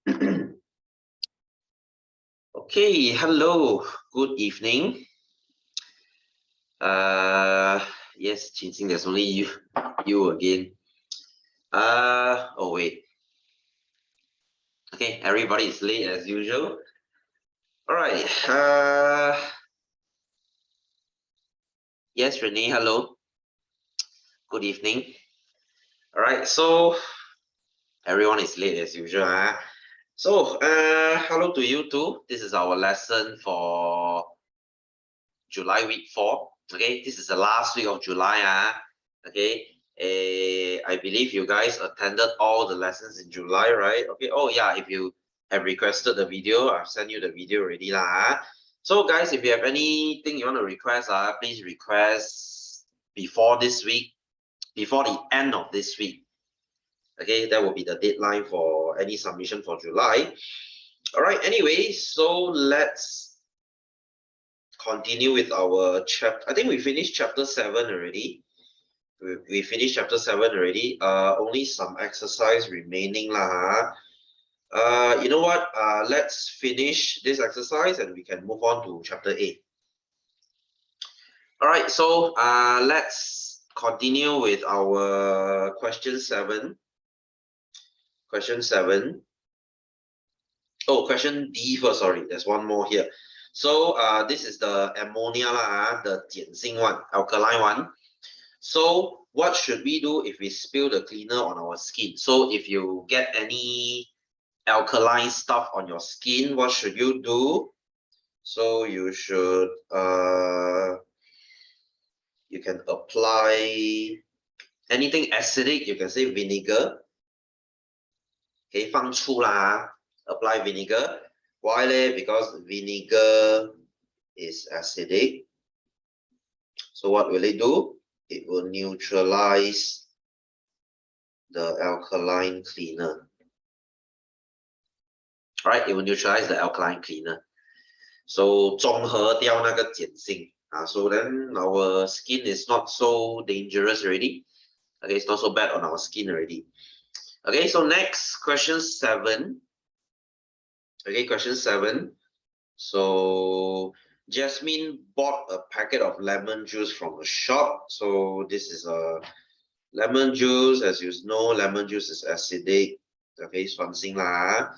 Okay, hello, good evening. Yes, Qinxing, there's only you again. Oh wait. Okay, everybody is late as usual. All right. Yes, Renee, hello. Good evening. All right, so everyone is late as usual. So, hello to you too. This is our lesson for July week 4. Okay, this is the last week of July. Okay, I believe you guys attended all the lessons in July, right? Okay. Oh yeah, if you have requested the video, I've sent you the video already lah. So guys, if you have anything you want to request, please request before this week, before the end of this week. Okay, that will be the deadline for any submission for July. All right. Anyway, so let's continue with our chapter. I think we finished chapter 7 already. We finished chapter 7 already. Only some exercise remaining lah. You know what? Let's finish this exercise and we can move on to chapter 8. All right, so let's continue with our question 7. Question 7. Oh, question D first, sorry. There's one more here. So this is the ammonia lah, the 碱性 one, alkaline one. So what should we do if we spill the cleaner on our skin? So if you get any alkaline stuff on your skin, what should you do? So you should you can apply anything acidic, you can say vinegar. Okay, 放醋啦, apply vinegar. Why? Because vinegar is acidic. So what will it do? It will neutralize the alkaline cleaner. Right, it will neutralize the alkaline cleaner. So 中和掉那个碱性. So then our skin is not so dangerous already. Okay, it's not so bad on our skin already. Okay, so next, question 7. Okay, question 7. So Jasmine bought a packet of lemon juice from a shop. So this is a lemon juice. As you know, lemon juice is acidic. Okay, 酸性啦.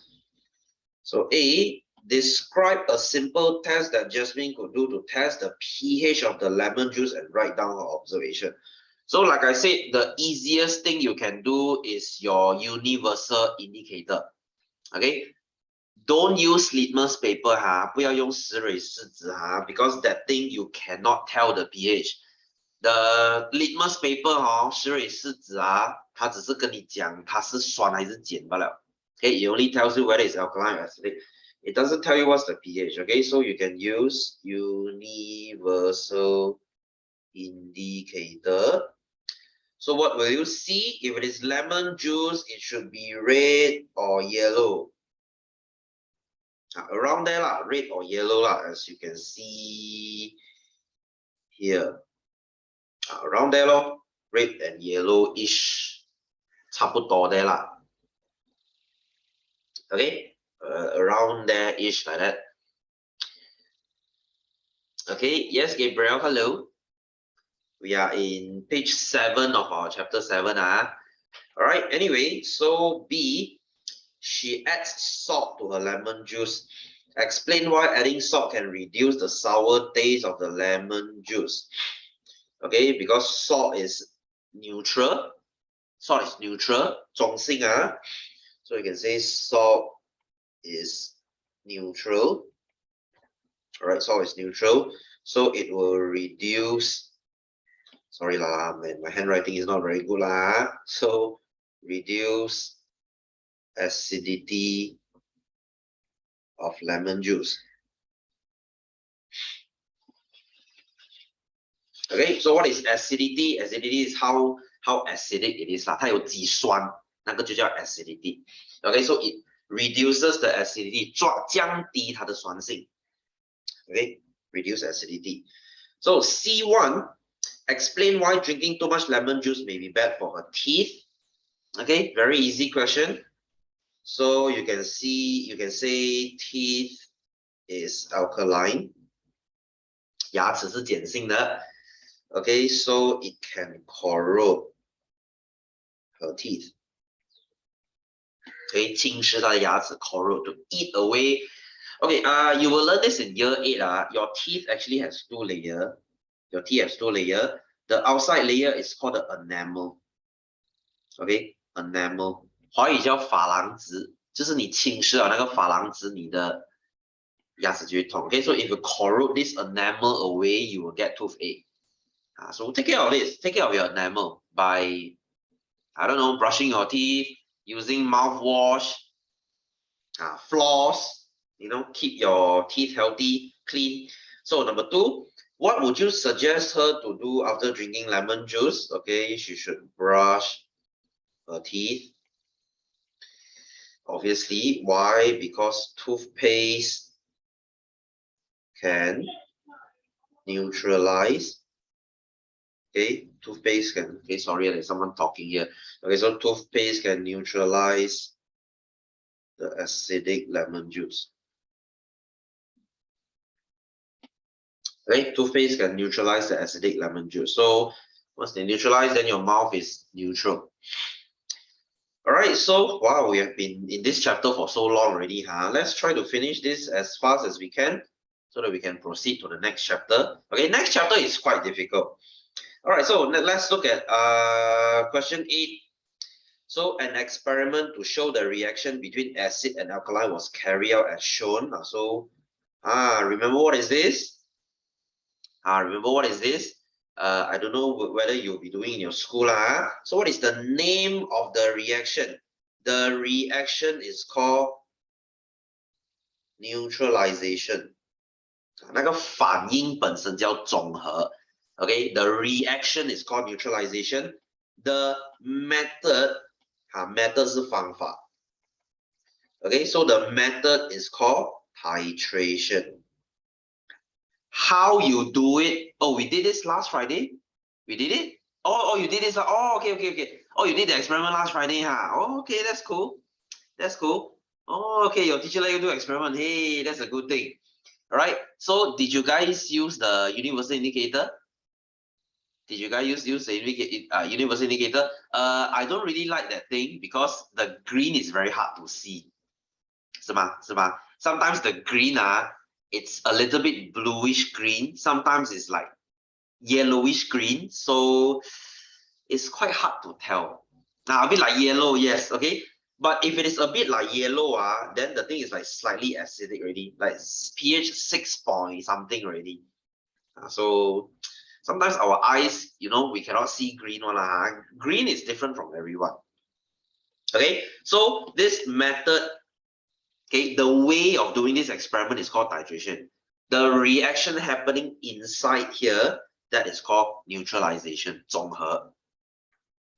So A, describe a simple test that Jasmine could do to test the pH of the lemon juice and write down her observation. So like I said, the easiest thing you can do is your universal indicator. Okay, don't use litmus paper 不要用石蕊试纸because that thing you cannot tell the pH. The litmus paper 石蕊试纸它只是跟你讲它是酸还是碱罢了。Okay, it only tells you whether it's alkaline or acidic. It doesn't tell you what's the pH. Okay, so you can use universal indicator. So what will you see? If it is lemon juice, it should be red or yellow. Around there, red or yellow, as you can see here. Around there, red and yellow-ish. 差不多there lah. Okay, around there-ish like that. Okay, yes, Gabriel, hello. We are in page 7 of our chapter 7. All right, anyway, so B, she adds salt to her lemon juice. Explain why adding salt can reduce the sour taste of the lemon juice. Okay, because salt is neutral. Salt is neutral. 中性 So you can say salt is neutral. All right, salt is neutral. So it will reduce. Sorry lah, my handwriting is not very good lah. So reduce acidity of lemon juice. Okay, so what is acidity? Acidity is how acidic it is 它有几酸，那个就叫 acidity. Okay, so it reduces the acidity, 降低它的酸性. Okay, reduce acidity. So C1, explain why drinking too much lemon juice may be bad for her teeth. Okay, very easy question. So you can say teeth is alkaline. 牙齿是碱性的。Okay, so it can corrode her teeth. Okay, 侵蚀她的牙齿 corrode, to eat away. Okay, you will learn this in year 8. Your teeth actually has 2 layers. Your teeth has 2 layers. The outside layer is called the enamel. Okay, enamel. 华语叫珐琅质，就是你侵蚀了那个珐琅质，你的牙齿就会痛。Okay, so if you corrode this enamel away, you will get toothache. So take care of this. Take care of your enamel by, I don't know, brushing your teeth, using mouthwash, floss, keep your teeth healthy, clean. So number 2, what would you suggest her to do after drinking lemon juice? Okay, she should brush her teeth. Obviously, why? Because toothpaste can neutralize. Okay, toothpaste can, okay, sorry, there's someone talking here. Okay, so toothpaste can neutralize the acidic lemon juice. Okay, toothpaste can neutralize the acidic lemon juice. So once they neutralize, then your mouth is neutral. All right, so wow, we have been in this chapter for so long already, huh? Let's try to finish this as fast as we can so that we can proceed to the next chapter. Okay, next chapter is quite difficult. All right, so let's look at question 8. So an experiment to show the reaction between acid and alkaline was carried out as shown. So remember what is this? Remember what is this? I don't know whether you'll be doing in your school. So what is the name of the reaction? The reaction is called neutralization. 那个反应本身叫总和。Okay, the reaction is called neutralization. The method, method 是方法。Okay, so the method is called titration. How you do it? Oh, we did this last Friday. We did it. Oh, you did this. Oh, okay. Oh, you did the experiment last Friday, huh? Oh, okay, that's cool. That's cool. Oh, okay, your teacher let you do experiment. Hey, that's a good thing. All right. So, did you guys use the universal indicator? Did you guys use the universal indicator? I don't really like that thing because the green is very hard to see. 是吗？ Sometimes the green, it's a little bit bluish green. Sometimes it's like yellowish green. So it's quite hard to tell. Now, a bit like yellow, yes, okay. But if it is a bit like yellow, then the thing is like slightly acidic already, like pH 6 point something already. So sometimes our eyes, we cannot see green one. Green is different from everyone. Okay, so this method, okay, the way of doing this experiment is called titration. The reaction happening inside here, that is called neutralization, 综合.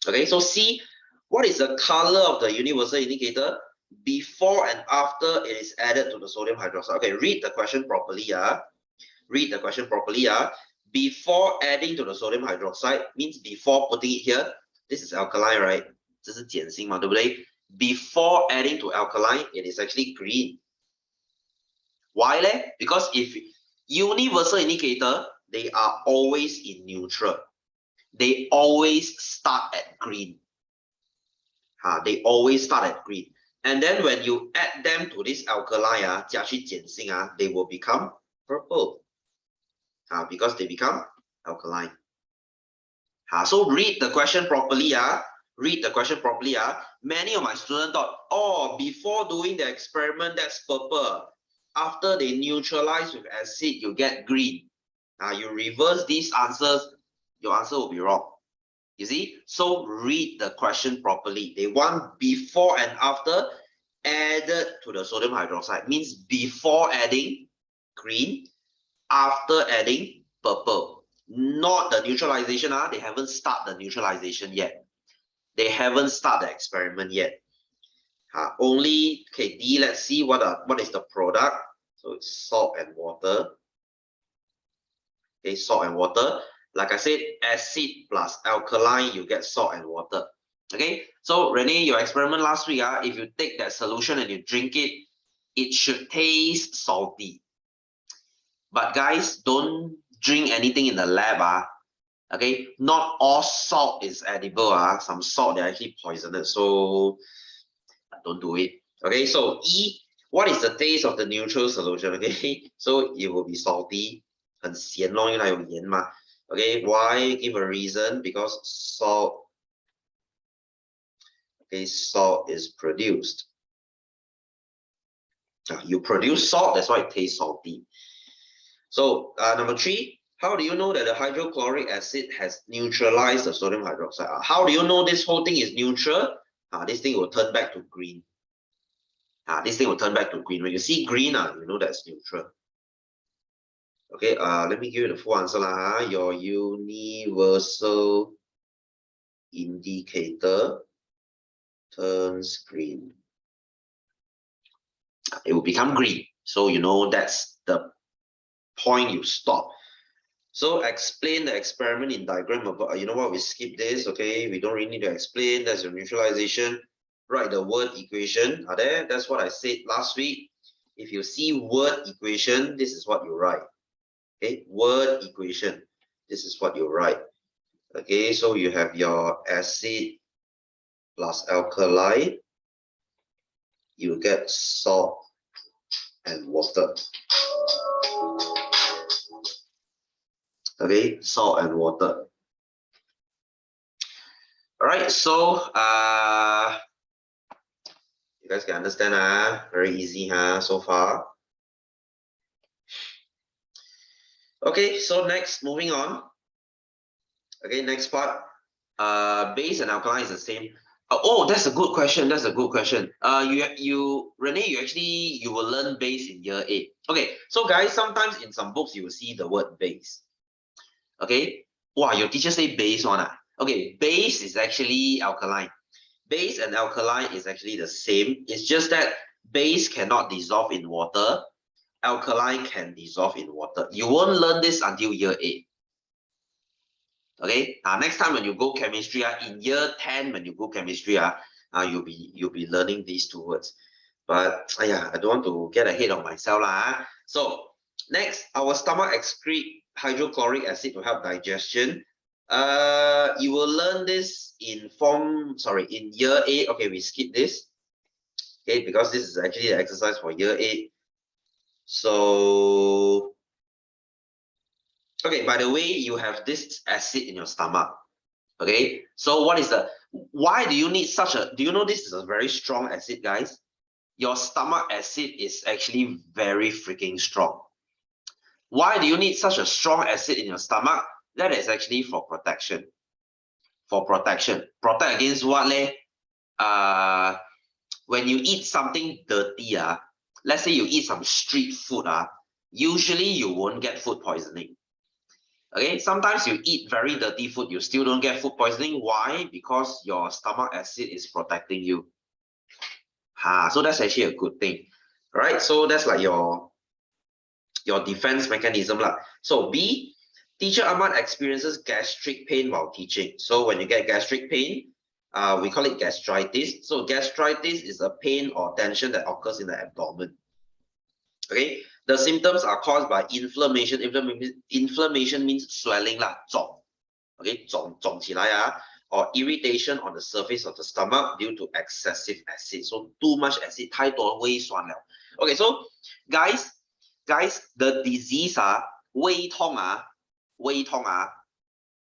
Okay, so see, what is the color of the universal indicator before and after it is added to the sodium hydroxide? Okay, read the question properly. Read the question properly. Before adding to the sodium hydroxide means before putting it here. This is alkaline, right? 这是碱性嘛，对不对? Before adding to alkaline, it is actually green. Why? Because if universal indicator, they are always in neutral. They always start at green. They always start at green. And then when you add them to this alkaline, 加去碱性, they will become purple. Because they become alkaline. So read the question properly. Read the question properly. Many of my students thought, oh, before doing the experiment, that's purple. After they neutralize with acid, you get green. You reverse these answers, your answer will be wrong. You see? So read the question properly. They want before and after added to the sodium hydroxide. Means before adding green, after adding purple. Not the neutralization. They haven't started the neutralization yet. They haven't started the experiment yet. Only, okay, D, let's see what is the product. So it's salt and water. Okay, salt and water. Like I said, acid plus alkaline, you get salt and water. Okay, so Renee, your experiment last week, if you take that solution and you drink it, it should taste salty. But guys, don't drink anything in the lab. Okay, not all salt is edible. Some salt they're actually poisonous, so don't do it. Okay, so E, what is the taste of the neutral solution? Okay, so it will be salty, 很咸咯，因为它有盐嘛。Okay, why? Give a reason. Because salt, okay, salt is produced. You produce salt, that's why it tastes salty. So number 3, how do you know that the hydrochloric acid has neutralized the sodium hydroxide? How do you know this whole thing is neutral? This thing will turn back to green. This thing will turn back to green. When you see green, you know that's neutral. Okay, let me give you the full answer. Your universal indicator turns green. It will become green. So you know that's the point you stop. So explain the experiment in diagram about, you know what, we skip this, okay? We don't really need to explain. That's your neutralization. Write the word equation. Are there? That's what I said last week. If you see word equation, this is what you write. Okay, word equation. This is what you write. Okay, so you have your acid plus alkali. You get salt and water. Okay, salt and water. All right, so you guys can understand, very easy, so far. Okay, so next, moving on. Okay, next part. Base and alkaline is the same. Oh, that's a good question. That's a good question. Renee, you will learn base in year 8. Okay, so guys, sometimes in some books you will see the word base. Okay, wow, your teacher say base one. Okay, base is actually alkaline. Base and alkaline is actually the same. It's just that base cannot dissolve in water. Alkaline can dissolve in water. You won't learn this until year 8. Okay, next time when you go chemistry, in year 10 when you go chemistry, you'll be learning these two words. But I don't want to get ahead of myself. So next, our stomach excrete hydrochloric acid to help digestion. You will learn this in year 8. Okay, we skip this. Okay, because this is actually the exercise for year 8. So okay, by the way, you have this acid in your stomach. Okay, so why do you need do you know this is a very strong acid, guys? Your stomach acid is actually very freaking strong. Why do you need such a strong acid in your stomach? That is actually for protection. For protection. Protect against what? When you eat something dirty, let's say you eat some street food, usually you won't get food poisoning. Okay, sometimes you eat very dirty food, you still don't get food poisoning. Why? Because your stomach acid is protecting you. So that's actually a good thing. All right, so that's like your defense mechanism. So B, teacher Ahmad experiences gastric pain while teaching. So when you get gastric pain, we call it gastritis. So gastritis is a pain or tension that occurs in the abdomen. Okay, the symptoms are caused by inflammation. Inflammation means swelling 肿. Okay, 肿起来 or irritation on the surface of the stomach due to excessive acid. So too much acid, 太多胃酸了. Okay, so guys, the disease 胃痛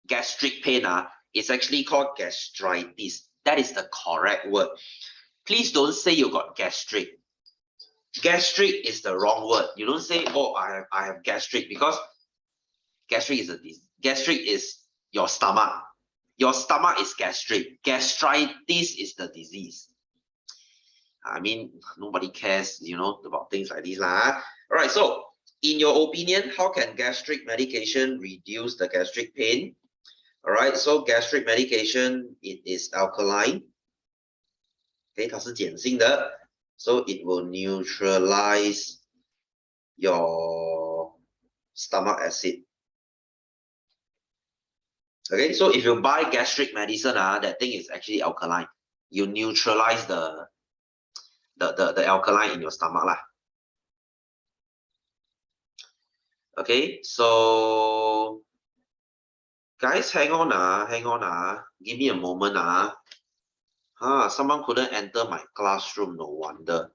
gastric pain is actually called gastritis. That is the correct word. Please don't say you got gastric. Gastric is the wrong word. You don't say, oh, I have gastric, because gastric is a disease. Gastric is your stomach. Your stomach is gastric. Gastritis is the disease. I mean, nobody cares, about things like this. All right, so in your opinion, how can gastric medication reduce the gastric pain? All right, so gastric medication, it is alkaline. Okay, 它是碱性的. So it will neutralize your stomach acid. Okay, so if you buy gastric medicine, that thing is actually alkaline. You neutralize the alkaline in your stomach lah. Okay, so guys, hang on, give me a moment. Someone couldn't enter my classroom, no wonder.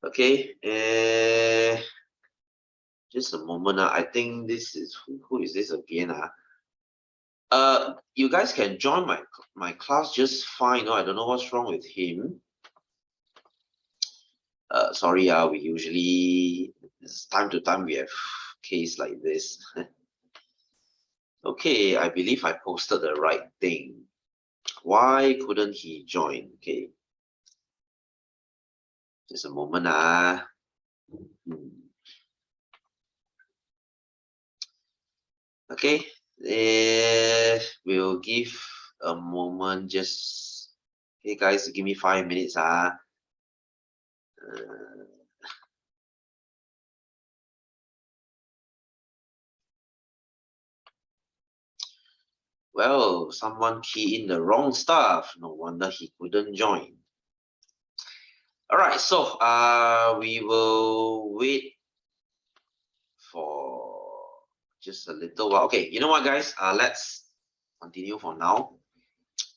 Okay, just a moment. I think this is who is this again? You guys can join my class just fine. I don't know what's wrong with him. Sorry, we usually time to time we have case like this. Okay, I believe I posted the right thing. Why couldn't he join? Okay, just a moment. Okay, we'll give a moment. Just okay, guys, give me 5 minutes. Well, someone key in the wrong stuff. No wonder he couldn't join. All right, so we will wait for just a little while. Okay, you know what, guys? Let's continue for now.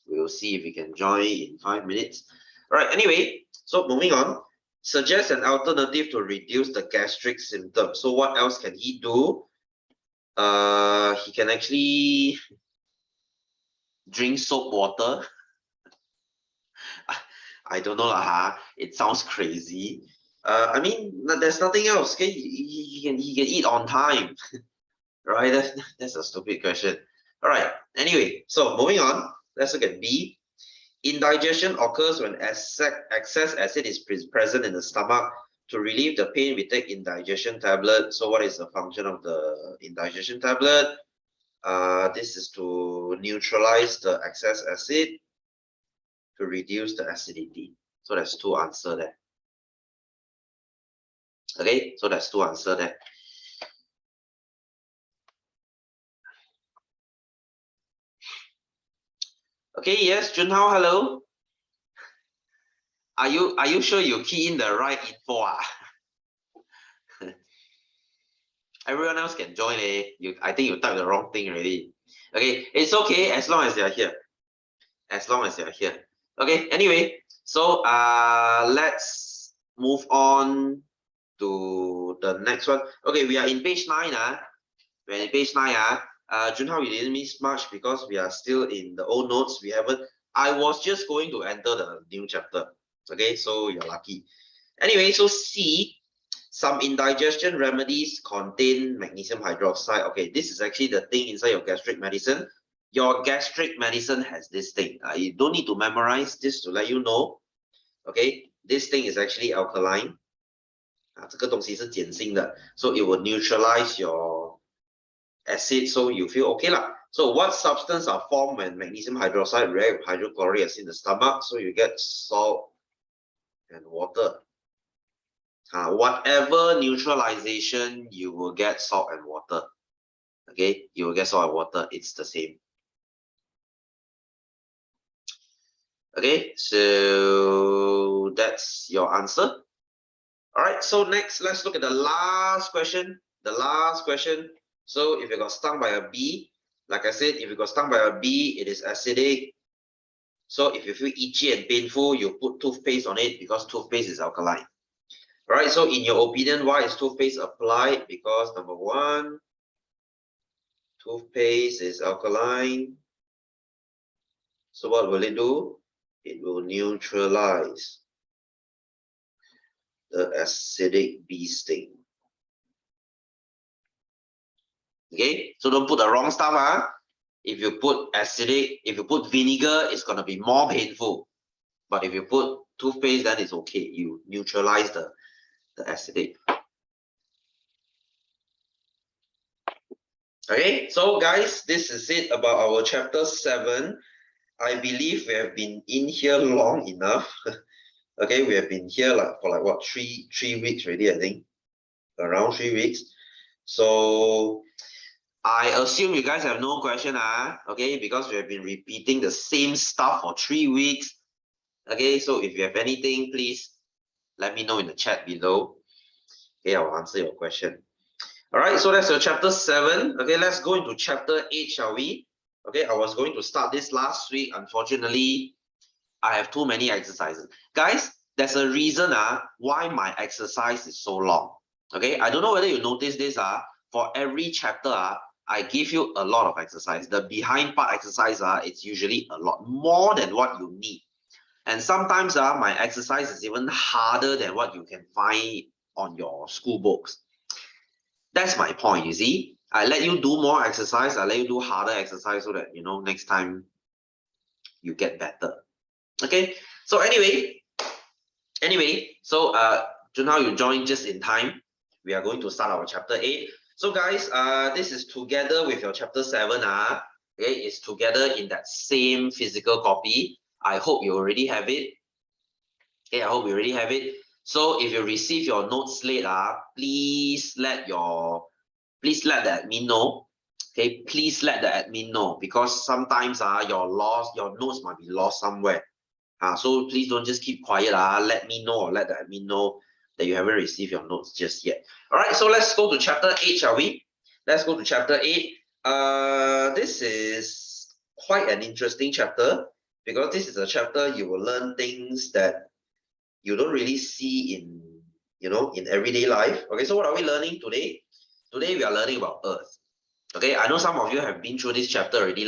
We'll see if we can join in 5 minutes. All right, anyway, so moving on. Suggest an alternative to reduce the gastric symptoms. So what else can he do? He can actually drink soap water. I don't know lah. It sounds crazy. I mean, there's nothing else. Okay, he can eat on time, right? That's a stupid question. All right. Anyway, so moving on. Let's look at B. Indigestion occurs when excess acid is present in the stomach. To relieve the pain, we take indigestion tablet. So what is the function of the indigestion tablet? This is to neutralize the excess acid, to reduce the acidity. So that's two answers there. Okay, so that's two answers there. Okay, yes, Junhao, hello. Are you sure you key in the right info? Everyone else can join. I think you typed the wrong thing already. Okay, it's okay as long as they're here. As long as they're here. Okay, anyway, so let's move on to the next one. Okay, we are in page 9. We're in page 9. Junhao, we didn't miss much because we are still in the old notes. We haven't. I was just going to enter the new chapter. Okay, so you're lucky. Anyway, so C, some indigestion remedies contain magnesium hydroxide. Okay, this is actually the thing inside your gastric medicine. Your gastric medicine has this thing. You don't need to memorize this to let you know. Okay, this thing is actually alkaline. 这个东西是碱性的, so it will neutralize your acid, so you feel okay lah. So what substance are formed when magnesium hydroxide react with hydrochloric acid in the stomach? So you get salt and water. Whatever neutralization, you will get salt and water. Okay, you will get salt and water. It's the same. Okay, so that's your answer. All right, so next, let's look at the last question. The last question. So if you got stung by a bee, like I said, if you got stung by a bee, it is acidic. So if you feel itchy and painful, you put toothpaste on it because toothpaste is alkaline. All right, so in your opinion, why is toothpaste applied? Because number one, toothpaste is alkaline. So what will it do? It will neutralize the acidic bee sting. Okay, so don't put the wrong stuff. If you put acidic, if you put vinegar, it's gonna be more painful. But if you put toothpaste, then it's okay. You neutralize the acidic. Okay, so guys, this is it about our chapter 7. I believe we have been in here long enough. Okay, we have been here for what, three weeks already, I think. Around 3 weeks. So I assume you guys have no question, okay, because we have been repeating the same stuff for 3 weeks. Okay, so if you have anything, please let me know in the chat below. Okay, I'll answer your question. All right, so that's your chapter 7. Okay, let's go into chapter 8, shall we? Okay, I was going to start this last week. Unfortunately, I have too many exercises. Guys, there's a reason why my exercise is so long. Okay, I don't know whether you notice this. For every chapter, I give you a lot of exercise. The behind part exercise, it's usually a lot more than what you need. And sometimes my exercise is even harder than what you can find on your school books. That's my point, you see. I let you do more exercise, I let you do harder exercise so that, next time you get better. Okay, so anyway, so now you joined just in time. We are going to start our chapter 8. So guys, this is together with your chapter 7. Okay, it's together in that same physical copy. I hope you already have it. Okay, I hope you already have it. So if you receive your notes late, please let the admin know. Okay, please let the admin know, because sometimes your notes might be lost somewhere. So please don't just keep quiet. Let me know, or let the admin know that you haven't received your notes just yet. All right, so let's go to chapter 8, shall we? Let's go to chapter 8. This is quite an interesting chapter, because this is a chapter you will learn things that you don't really see in everyday life. Okay, so what are we learning today? Today we are learning about Earth. Okay, I know some of you have been through this chapter already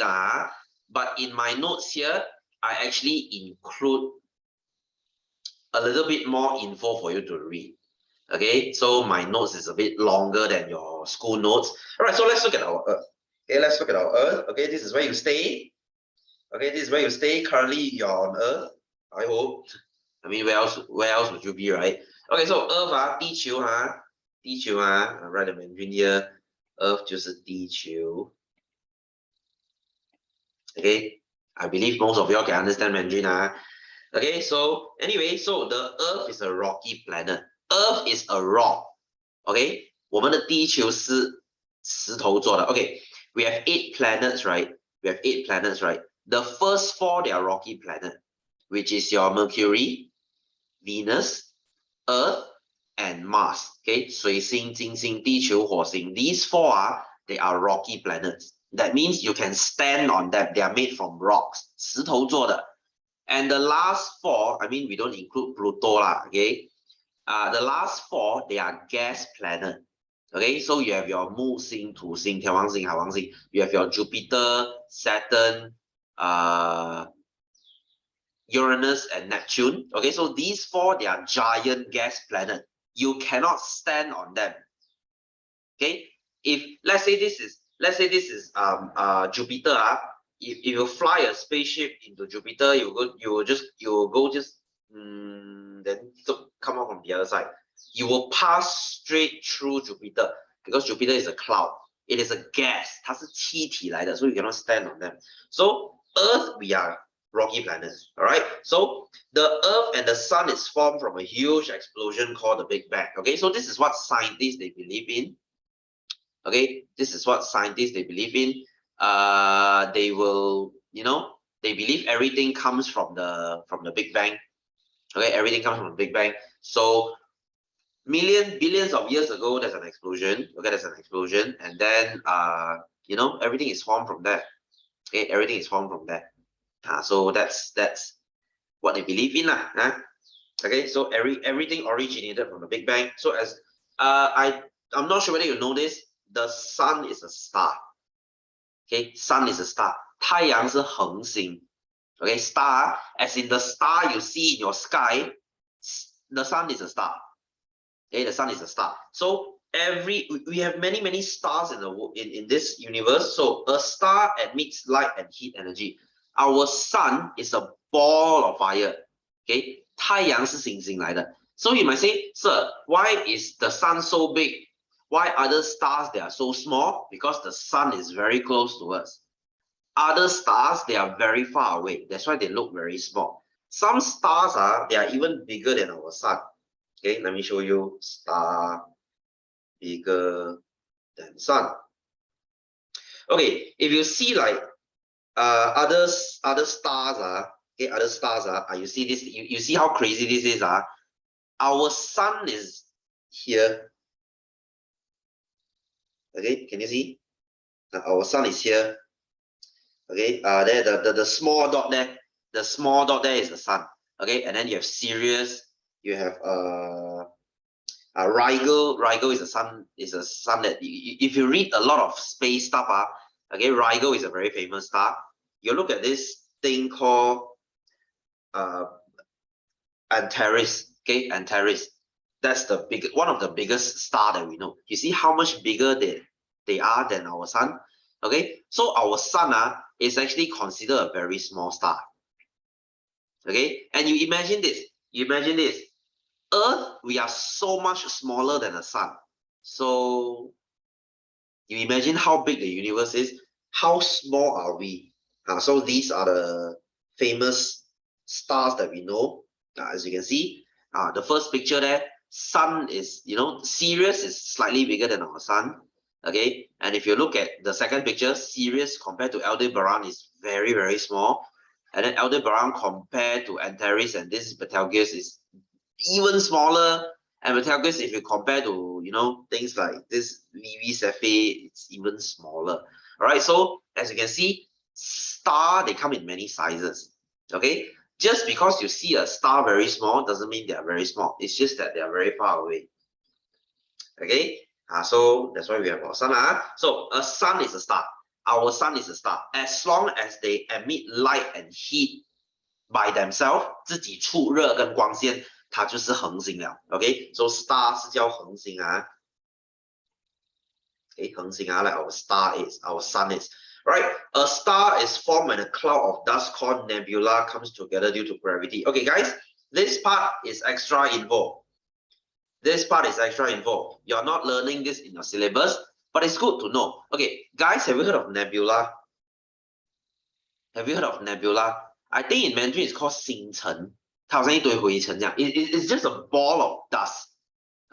but in my notes here, I actually include a little bit more info for you to read. Okay, so my notes is a bit longer than your school notes. All right, so let's look at our Earth. Okay, let's look at our Earth. Okay, this is where you stay. Okay, this is where you stay. Currently, you're on Earth. I hope. I mean, where else would you be, right? Okay, so Earth 地球地球I write the Mandarin here. Earth 就是地球。Okay, I believe most of you all can understand Mandarin. Okay, so anyway, so the Earth is a rocky planet. Earth is a rock. Okay, 我们的地球是石头做的。Okay, we have 8 planets, right? We have 8 planets, right? The first 4 they are rocky planet, which is your Mercury, Venus, Earth, and Mars. Okay, 水星、金星、地球、火星. These 4 they are rocky planets. That means you can stand on them. They are made from rocks. 石头做的. And the last 4, I mean, we don't include Pluto okay? The last 4, they are gas planet. Okay, so you have your 木星、土星、天王星、海王星. You have your Jupiter, Saturn, Uranus, and Neptune. Okay, so these 4, they are giant gas planet. You cannot stand on them. Okay, if let's say this is Jupiter. If you fly a spaceship into Jupiter, you will go then come out from the other side. You will pass straight through Jupiter, because Jupiter is a cloud. It is a gas. 它是气体来的, so you cannot stand on them. So Earth, we are rocky planets. All right. So the Earth and the Sun is formed from a huge explosion called the Big Bang. Okay. So this is what scientists they believe in. Okay, this is what scientists they believe in. They will, they believe everything comes from the Big Bang. Okay, everything comes from the Big Bang. So billions of years ago, there's an explosion. Okay, there's an explosion, and then everything is formed from that. Okay, everything is formed from that. So that's what they believe in Okay, so everything originated from the Big Bang. So as I'm not sure whether you know this. The sun is a star. Okay, sun is a star. 太阳是恒星. Okay, star, as in the star you see in your sky, the sun is a star. Okay, the sun is a star. So we have many stars in this universe. So a star emits light and heat energy. Our sun is a ball of fire. Okay, 太阳是星星来的. So you might say, sir, why is the sun so big? Why other stars, they are so small? Because the sun is very close to us. Other stars, they are very far away. That's why they look very small. Some stars they are even bigger than our sun. Okay, let me show you star bigger than sun. Okay, if you see like other stars okay, other stars you see this, you see how crazy this is our sun is here. Okay, can you see? Our sun is here. Okay, there the small dot there, the small dot there is the sun. Okay, and then you have Sirius, you have Rigel. Rigel is a sun, that if you read a lot of space stuff okay, Rigel is a very famous star. You look at this thing called Antares. Okay, Antares. That's the one of the biggest star that we know. You see how much bigger they are than our sun. Okay, so our sun is actually considered a very small star. Okay, and you imagine this. Earth, we are so much smaller than the sun. So you imagine how big the universe is. How small are we? So these are the famous stars that we know. As you can see, the first picture there, sun is, Sirius is slightly bigger than our sun. Okay, and if you look at the second picture, Sirius compared to Aldebaran is very, very small. And then Aldebaran compared to Antares, and this is Betelgeuse, is even smaller. And Betelgeuse, if you compare to, things like this VV Cephei, it's even smaller. All right, so as you can see, star, they come in many sizes. Okay, just because you see a star very small doesn't mean they are very small. It's just that they are very far away. Okay, so that's why we have our sun. So a sun is a star. Our sun is a star. As long as they emit light and heat by themselves, 自己出热跟光线，它就是恒星了。OK， so star 是叫恒星Okay, 恒星like our star is, our sun is. Right, a star is formed when a cloud of dust called nebula comes together due to gravity. Okay, guys, this part is extra involved. You're not learning this in your syllabus, but it's good to know. Okay, guys, have you heard of nebula? I think in Mandarin it's called 星辰，它好像一堆灰尘这样。It's just a ball of dust.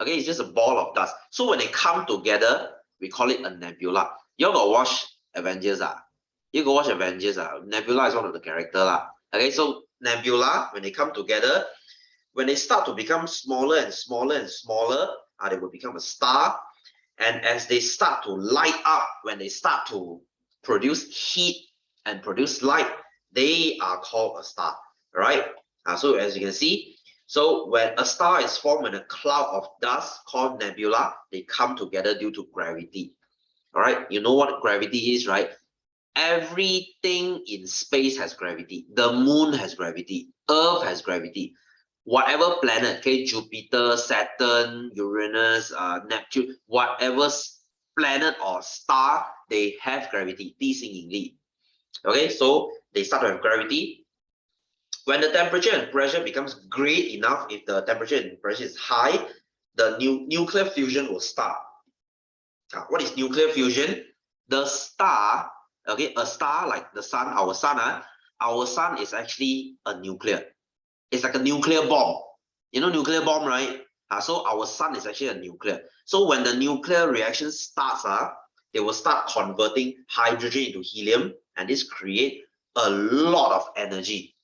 Okay, it's just a ball of dust. So when they come together, we call it a nebula. You all got watch Avengers You go watch Avengers Nebula is one of the character Okay, so nebula, when they come together, when they start to become smaller and smaller and smaller, they will become a star. And as they start to light up, when they start to produce heat and produce light, they are called a star. Right? So as you can see, so when a star is formed when a cloud of dust called nebula, they come together due to gravity. All right, you know what gravity is, right? Everything in space has gravity. The moon has gravity. Earth has gravity. Whatever planet, okay, Jupiter, Saturn, Uranus, Neptune, whatever planet or star, they have gravity. 地心引力. Okay, so they start to have gravity. When the temperature and pressure becomes great enough, if the temperature and pressure is high, the nuclear fusion will start. What is nuclear fusion? The star, okay, a star like the sun, our sun is actually a nuclear. It's like a nuclear bomb. You know nuclear bomb, right? So our sun is actually a nuclear. So when the nuclear reaction starts, they will start converting hydrogen into helium, and this create a lot of energy.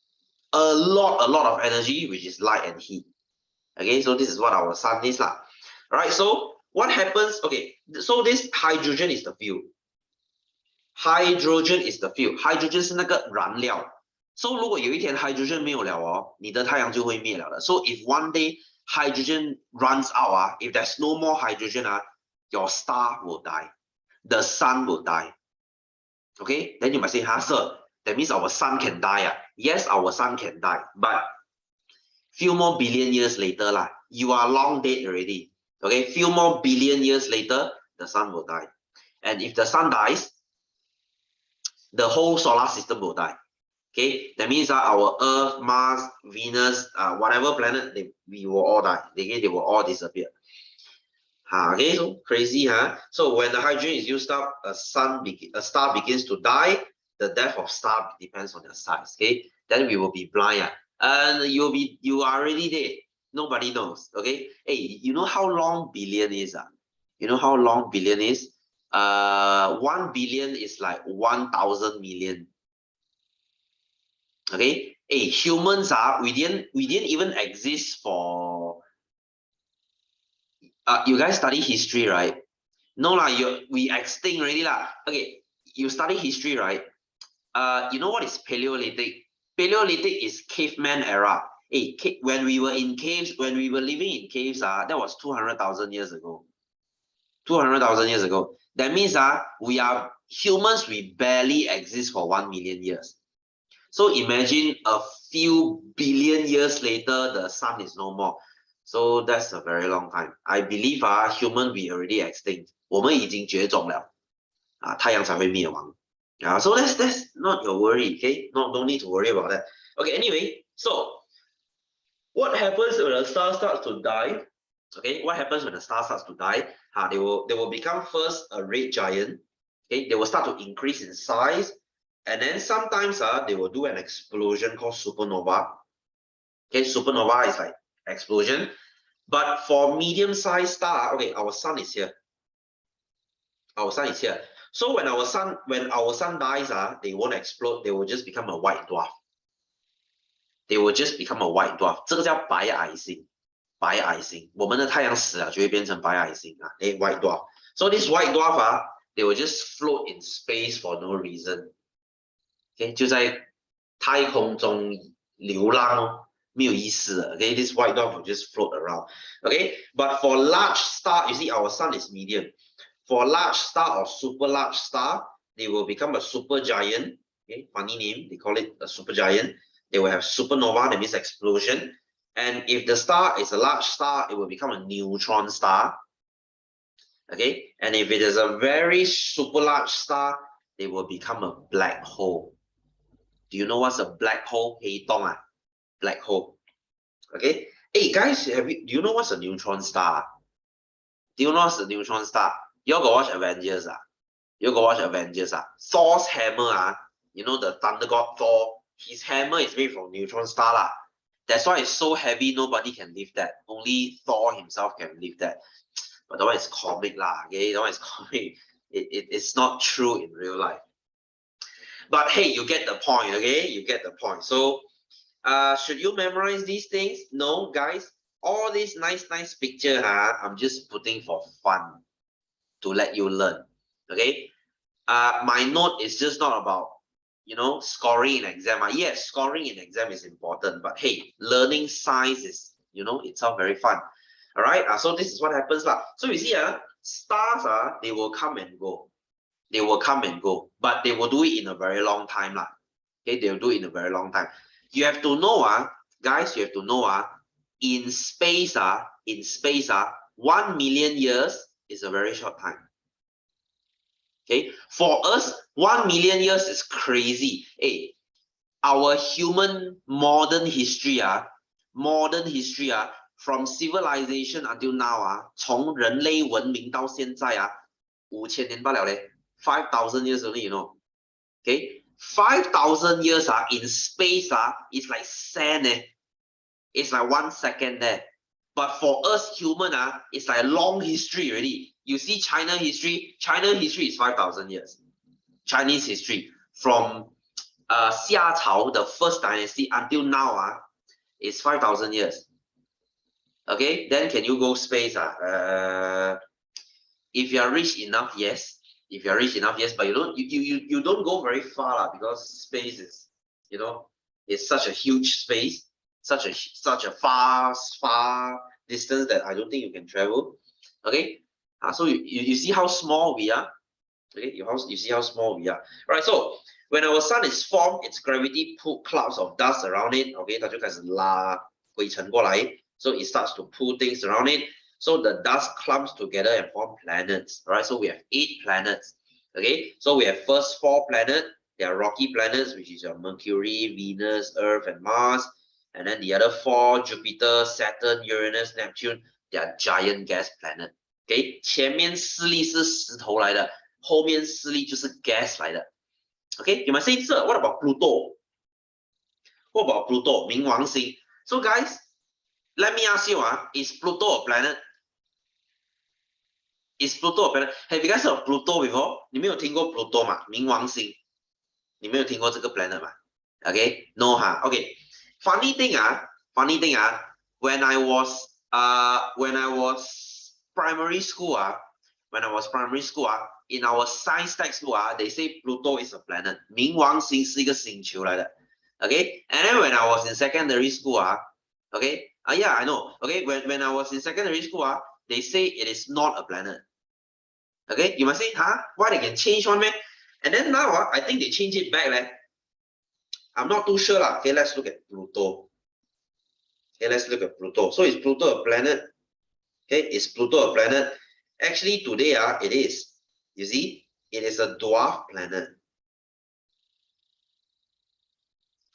A lot of energy, which is light and heat. Okay, so this is what our sun is. Alright, so what happens? Okay, so this hydrogen is the fuel. Hydrogen is the fuel. Hydrogen 是那个燃料。So 如果有一天 hydrogen 没有了你的太阳就会灭了的。So if one day hydrogen runs out if there's no more hydrogen your star will die. The sun will die. Okay, then you might say, sir, that means our sun can die. Yes, our sun can die, but few more billion years later you are long dead already. Okay, few more billion years later, the sun will die. And if the sun dies, the whole solar system will die. Okay, that means our Earth, Mars, Venus, whatever planet, we will all die. They will all disappear. Okay, so crazy, So when the hydrogen is used up, a star begins to die. The death of star depends on their size. Okay, then we will be blind. And you are already dead. Nobody knows. Okay, hey, you know how long billion is? You know how long billion is? 1 billion is like 1,000 million. Okay, hey, humans we didn't even exist for. You guys study history, right? No lah, we extinct already lah. Okay, you study history, right? You know what is Paleolithic? Paleolithic is caveman era. Hey, when we were in caves, when we were living in caves, that was 200,000 years ago. 200,000 years ago. That means we are humans, we barely exist for 1 million years. So imagine a few billion years later, the sun is no more. So that's a very long time. I believe human we already extinct. 我们已经绝种了。太阳才会灭亡。So that's not your worry, okay? No need to worry about that. Okay, anyway, so what happens when a star starts to die? Okay, what happens when a star starts to die? They will become first a red giant. Okay, they will start to increase in size, and then sometimes they will do an explosion called supernova. Okay, supernova is like explosion. But for medium-sized star, okay, our sun is here. Our sun is here. So when our sun dies, they won't explode. They will just become a white dwarf. They will just become a white dwarf. 这个叫白矮星。白矮星，我们的太阳死了就会变成白矮星white dwarf. So this white dwarf they will just float in space for no reason. Okay, 就在太空中流浪哦，没有意思的。Okay, this white dwarf will just float around. Okay, but for large star, you see our sun is medium. For large star or super large star, they will become a super giant. Okay, funny name, they call it a super giant. They will have supernova, that means explosion. And if the star is a large star, it will become a neutron star. Okay, and if it is a very super large star, they will become a black hole. Do you know what's a black hole? 黑洞啊 black hole. Okay, hey guys, do you know what's a neutron star? Do you know what's a neutron star? You all go watch Avengers You go watch Avengers Thor's hammer you know the thunder god Thor, his hammer is made from neutron star lah. That's why it's so heavy, nobody can lift that. Only Thor himself can lift that. But that one is comic lah, okay? That one is comic. It's not true in real life. But hey, you get the point, okay? You get the point. So should you memorize these things? No, guys. All these nice picture I'm just putting for fun to let you learn. Okay, my note is just not about scoring in exam. Yes, scoring in exam is important, but hey, learning science is itself very fun. All right, so this is what happens lah. So you see stars they will come and go. They will come and go, but they will do it in a very long time lah. Okay, they will do it in a very long time. You have to know guys, you have to know in space 1 million years is a very short time. Okay, for us 1 million years is crazy. Hey, our human modern history from civilization until now 从人类文明到现在5000年罢了嘞 5,000 years only, you know. Okay, 5,000 years in space it's like sand it's like 1 second there. But for us human it's like a long history already. You see China history is 5,000 years. Chinese history from Xia Cao, the first dynasty, until now is 5,000 years. Okay, then can you go space if you are rich enough, yes. If you are rich enough, yes, but you don't go very far because space is it's such a huge space, such a far distance that I don't think you can travel. Okay, so you see how small we are. Okay, you see how small we are. Right, so when our sun is formed, its gravity put clouds of dust around it. Okay, 它就开始拉灰尘过来 so it starts to pull things around it. So the dust clumps together and form planets. Right, so we have 8 planets. Okay, so we have first 4 planets. They are rocky planets, which is your Mercury, Venus, Earth, and Mars. And then the other 4, Jupiter, Saturn, Uranus, Neptune, they are giant gas planet. Okay, 前面4粒是石头来的，后面4粒就是 gas 来的。Okay, you might say, sir, what about Pluto? What about Pluto, 冥王星? So guys, let me ask you, is Pluto a planet? Is Pluto a planet? Have you guys heard of Pluto before? 你们有听过 Pluto 吗？冥王星，你们有听过这个 planet 吗？ Okay, no 哈。Okay, funny thing 啊 when I was primary school in our science textbook they say Pluto is a planet. 冥王星是一个星球来的。Okay, and then when I was in secondary school okay, yeah, I know. Okay, when I was in secondary school they say it is not a planet. Okay, you must say, why they can change one man? And then now I think they change it back. I'm not too sure. Okay, let's look at Pluto. Okay, let's look at Pluto. So is Pluto a planet? Okay, is Pluto a planet? Actually, today it is. You see, it is a dwarf planet.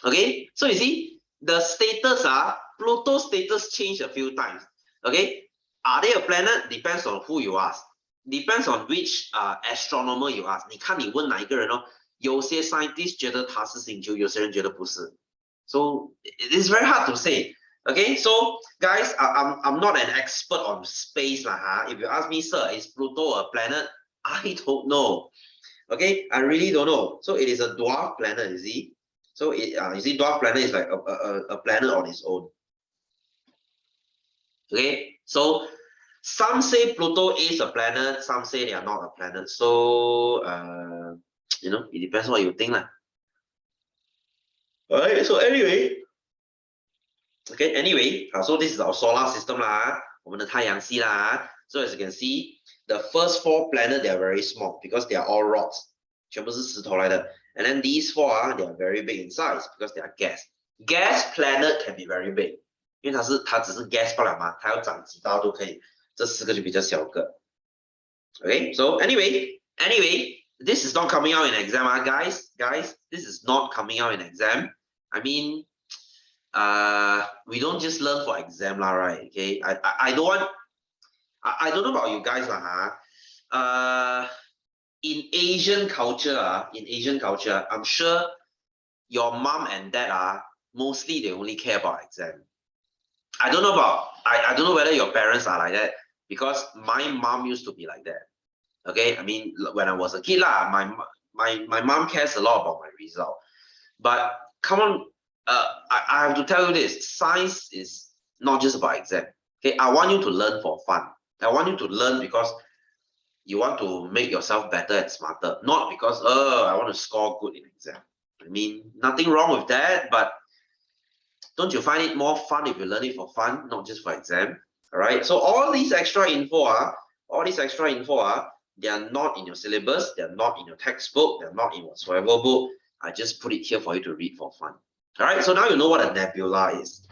Okay, so you see, the status Pluto's status changed a few times. Okay, are they a planet? Depends on who you ask. Depends on which astronomer you ask. 你看你问哪一个人哦，有些 scientist 觉得它是星球，有些人觉得不是。So it's very hard to say. Okay, so guys, I'm not an expert on space lah. If you ask me, sir, is Pluto a planet? I don't know. Okay, I really don't know. So it is a dwarf planet, you see. So you see, dwarf planet is like a planet on its own. Okay, so some say Pluto is a planet, some say they are not a planet. So you know, it depends what you think lah. Alright, so anyway, okay, anyway, so this is our solar system lah, 我们的太阳系啦。So as you can see, the first 4 planets they are very small because they are all rocks, 全部是石头来的。And then these 4 they are very big in size because they are gas. Gas planet can be very big, 因为它只是 gas 罢了嘛，它要长几大都可以。这4个就比较小个。Okay, so anyway, this is not coming out in exam, guys. This is not coming out in exam. I mean, we don't just learn for exam lah, right? Okay, I don't want. I don't know about you guys lah, in Asian culture, I'm sure your mom and dad mostly they only care about exam. I don't know about I don't know whether your parents are like that, because my mom used to be like that. Okay, I mean when I was a kid lah, my mom cares a lot about my result. But come on, I have to tell you this: science is not just about exam. Okay, I want you to learn for fun. I want you to learn because you want to make yourself better and smarter, not because I want to score good in exam. I mean, nothing wrong with that, but don't you find it more fun if you learn it for fun, not just for exam? All right. So all these extra info, they are not in your syllabus. They are not in your textbook. They are not in whatsoever book. I just put it here for you to read for fun. All right. So now you know what a nebula is.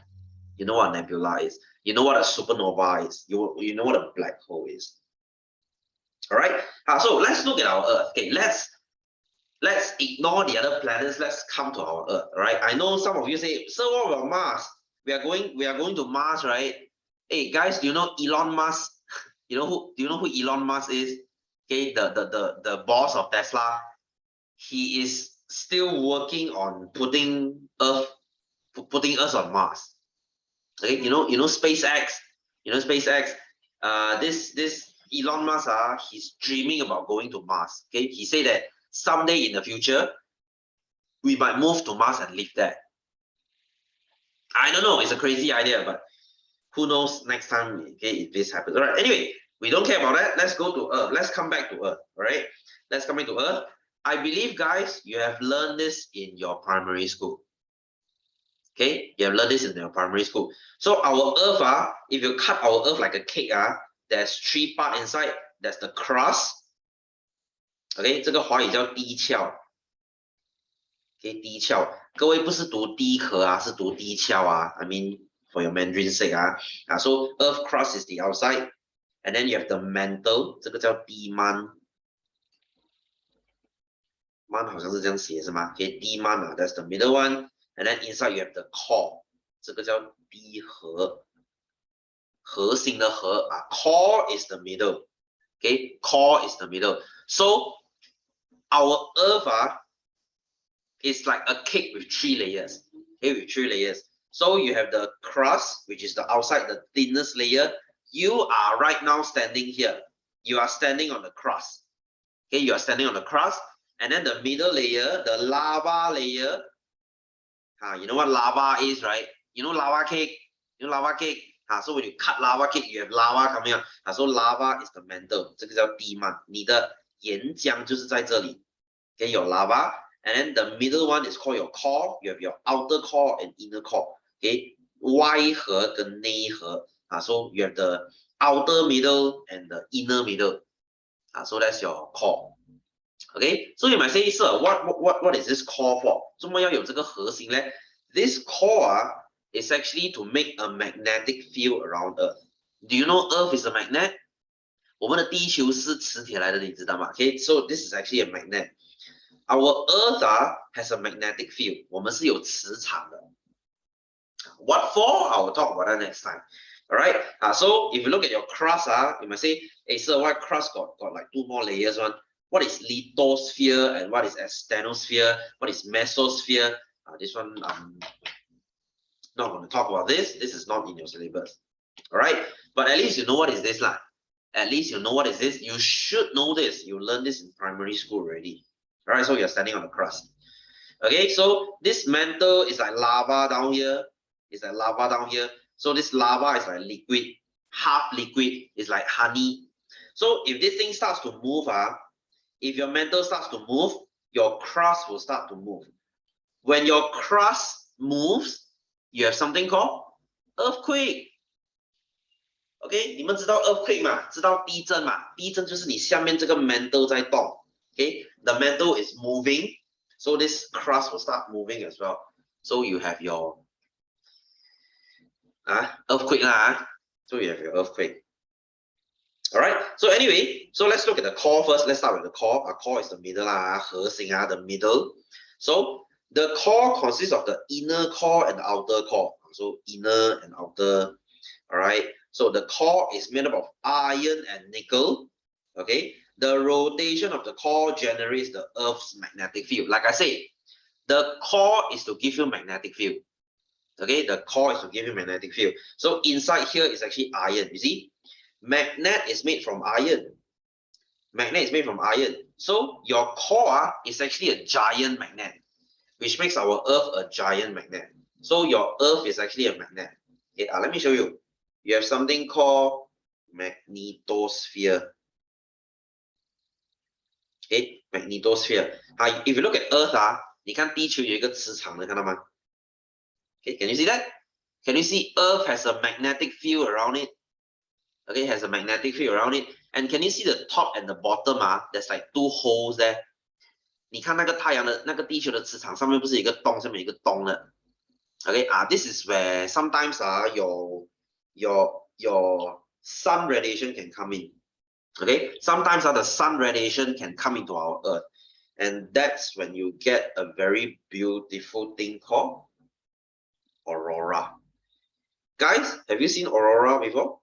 You know what a nebula is. You know what a supernova is. You know what a black hole is. All right. So let's look at our Earth. Okay. Let's ignore the other planets. Let's come to our Earth. All right. I know some of you say, "So what about Mars? We are going to Mars, right?" Hey guys, do you know Elon Musk? Do you know who Elon Musk is? Okay, the boss of Tesla. He is still working on putting us on Mars. Okay, you know SpaceX. This Elon Musk he's dreaming about going to Mars. Okay, he said that someday in the future we might move to Mars and live there. I don't know, it's a crazy idea, but who knows next time, okay, if this happens. All right, anyway, we don't care about that. Let's go to Earth. Let's come back to Earth. All right, let's come back to Earth. I believe, guys, you have learned this in your primary school. Okay, you have learned this in your primary school. So our Earth, if you cut our Earth like a cake, there's 3 parts inside. There's the crust. Okay, 这个华语叫地壳。Okay, 地壳。各位不是读地壳是读地壳I mean, for your Mandarin sake so Earth crust is the outside, and then you have the mantle. 这个叫地幔。幔好像是这样写是吗？ Okay, 地幔that's the middle one. And then inside you have the core. 这个叫地核。核心的核core is the middle. Okay, core is the middle. So our Earth is like a cake with 3 layers. Okay, with 3 layers. So you have the crust, which is the outside, the thinnest layer. You are right now standing here. you are standing on the crust. Okay, you are standing on the crust, and then the middle layer, the lava layer. You know what lava is, right? You know lava cake. You know lava cake. So when you cut lava cake, you have lava coming out. So lava is the mantle. 这个叫地幔。你的岩浆就是在这里。Okay, your lava, and then the middle one is called your core. You have your outer core and inner core. Okay, 外核跟内核。So you have the outer middle and the inner middle. So that's your core. Okay, so you might say, sir, what is this core for? 怎么要有这个核心呢？ This core is actually to make a magnetic field around Earth. Do you know Earth is a magnet? 我们的地球是磁铁来的，你知道吗？ Okay, so this is actually a magnet. Our Earth has a magnetic field. 我们是有磁场的。What for? I will talk about that next time. All right. So if you look at your crust, you might say, hey, sir, why crust got like 2 more layers? One. What is lithosphere and what is asthenosphere? What is mesosphere? This one, I'm not going to talk about this. This is not in your syllabus. All right. But at least you know what is this lah. At least you know what is this. You should know this. You learned this in primary school already. All right. So you're standing on the crust. Okay. So this mantle is like lava down here. It's like lava down here. So this lava is like liquid. Half liquid is like honey. So if this thing starts to move, if your mantle starts to move, your crust will start to move. When your crust moves, you have something called earthquake. Okay, 你们知道 earthquake 吗？知道地震吗？地震就是你下面这个 mantle 在动。Okay, the mantle is moving, so this crust will start moving as well. So you have your earthquake lah. So you have your earthquake. All right. So anyway, so let's look at the core first. Let's start with the core. Our core is the middle lah, 核心the middle. So the core consists of the inner core and the outer core. So inner and outer. All right. So the core is made up of iron and nickel. Okay. The rotation of the core generates the Earth's magnetic field. Like I said, the core is to give you magnetic field. Okay. The core is to give you magnetic field. So inside here is actually iron. You see? Magnet is made from iron. Magnet is made from iron. So your core is actually a giant magnet, which makes our Earth a giant magnet. So your Earth is actually a magnet. Okay, let me show you. You have something called magnetosphere. Okay, magnetosphere. If you look at Earth, 你看地球有一个磁场的，看到吗？ Okay, can you see that? Can you see Earth has a magnetic field around it? Okay, has a magnetic field around it. And can you see the top and the bottom? There's like 2 holes there. 你看那个太阳的那个地球的磁场上面不是有一个洞，上面有一个洞的。Okay, this is where sometimes your sun radiation can come in. Okay, sometimes the sun radiation can come into our Earth, and that's when you get a very beautiful thing called aurora. Guys, have you seen aurora before?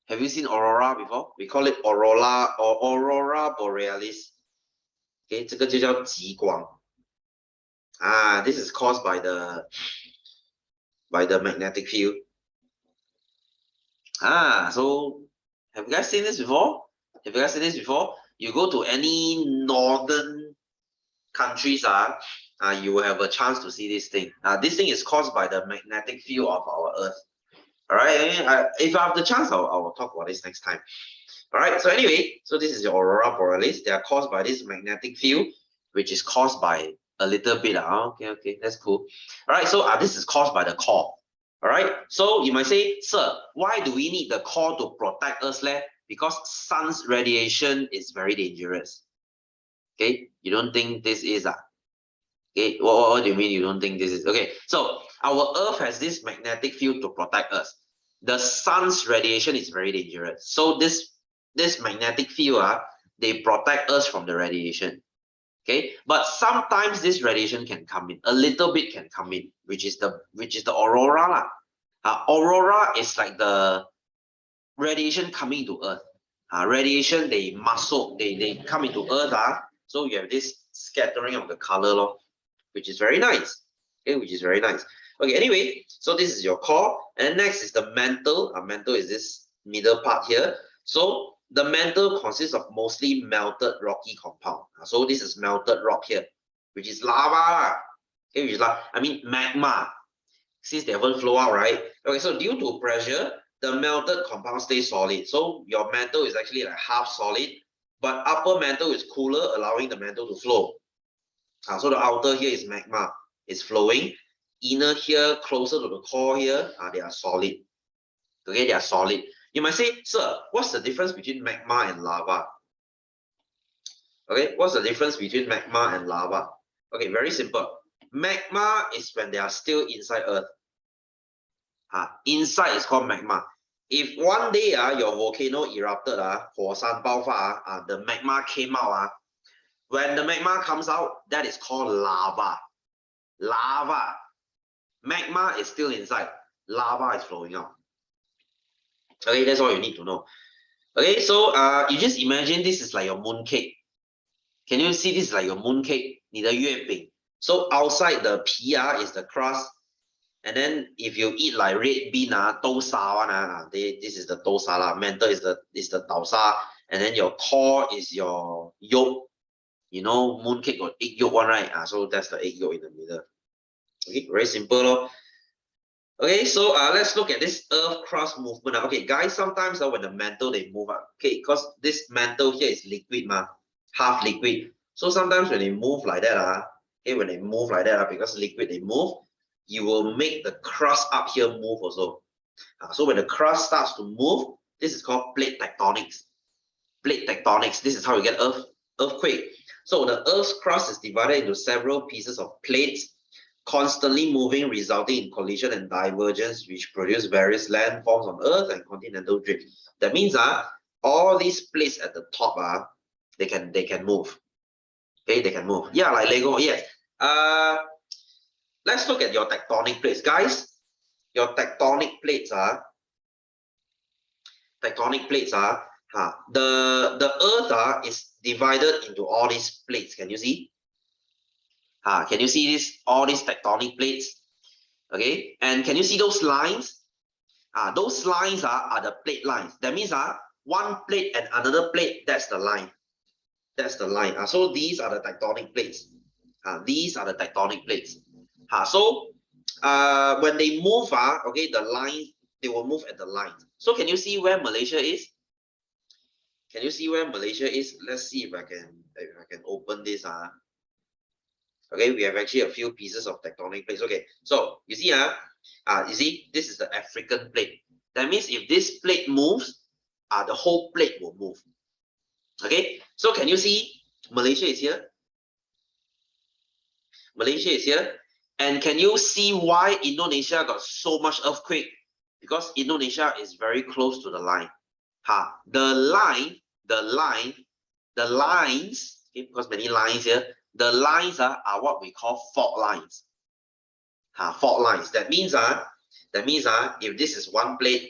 Have you seen aurora before? We call it aurora or aurora borealis. Okay, 这个就叫极光。This is caused by the magnetic field. So have you guys seen this before? Have you guys seen this before? You go to any northern countries, you will have a chance to see this thing. This thing is caused by the magnetic field of our Earth. All right, if I have the chance, I will talk about this next time. All right, so anyway, so this is the aurora borealis. They are caused by this magnetic field, which is caused by a little bit. Okay, that's cool. All right, so this is caused by the core. All right, so you might say, sir, why do we need the core to protect us? Because sun's radiation is very dangerous. Okay, you don't think this is Okay, what do you mean you don't think this is? Okay, so our Earth has this magnetic field to protect us. The sun's radiation is very dangerous. So this magnetic field, they protect us from the radiation. Okay, but sometimes this radiation can come in. A little bit can come in, which is the aurora. Aurora is like the radiation coming to Earth. Radiation, they come into Earth. So you have this scattering of the color, which is very nice. Okay, which is very nice. Okay, anyway, so this is your core, and next is the mantle. Our mantle is middle part here. So the mantle consists of mostly melted rocky compound. So this is melted rock here, which is lava. Okay, which is I mean magma. Since they haven't flow out, right? Okay, so due to pressure, the melted compound stays solid. So your mantle is actually like half solid, but upper mantle is cooler, allowing the mantle to flow. So the outer here is magma, it's flowing. Inner here, closer to the core here, they are solid. Okay, they are solid. You might say, sir, what's the difference between magma and lava? Okay, what's the difference between magma and lava? Okay, very simple. Magma is when they are still inside Earth. Inside is called magma. If one day your volcano erupted, 火山爆发, the magma came out, when the magma comes out, that is called lava. Lava. Magma is still inside. Lava is flowing out. Okay, that's all you need to know. Okay, so you just imagine this is like your mooncake. Can you see this is like your mooncake? 你的月饼. So outside the 皮 is the crust. And then if you eat like red bean, 豆沙 one, this is the 豆沙 lah. Mantle is the 豆沙. And then your core is your yolk. You know, mooncake got egg yolk one, right? So that's the egg yolk in the middle. Okay, very simple. Okay, so let's look at this earth crust movement. Okay, guys, sometimes when the mantle they move up, okay, because this mantle here is liquid, half liquid. So sometimes when they move like that, okay, when they move like that, because liquid they move, you will make the crust up here move also. So when the crust starts to move, this is called plate tectonics. Plate tectonics. This is how you get earthquake. So the Earth's crust is divided into several pieces of plates, constantly moving, resulting in collision and divergence, which produce various landforms on Earth and continental drift. That means all these plates at the top they can move. Okay, they can move. Yeah, like Lego. Yes. Let's look at your tectonic plates, guys. Your tectonic plates the Earth is divided into all these plates. Can you see? Can you see this? All these tectonic plates. Okay, and can you see those lines? Those lines are the plate lines. That means one plate and another plate, that's the line. That's the line. So these are the tectonic plates. These are the tectonic plates. So when they move, okay, the line, they will move at the line. So can you see where Malaysia is? Can you see where Malaysia is? Let's see if I can open this. Okay, we have actually a few pieces of tectonic plates. Okay, so you see, you see, this is the African plate. That means if this plate moves, the whole plate will move. Okay, so can you see Malaysia is here? Malaysia is here. And can you see why Indonesia got so much earthquake? Because Indonesia is very close to the line. The lines, okay, because many lines here, the lines are what we call fault lines. Fault lines. That means if this is one plate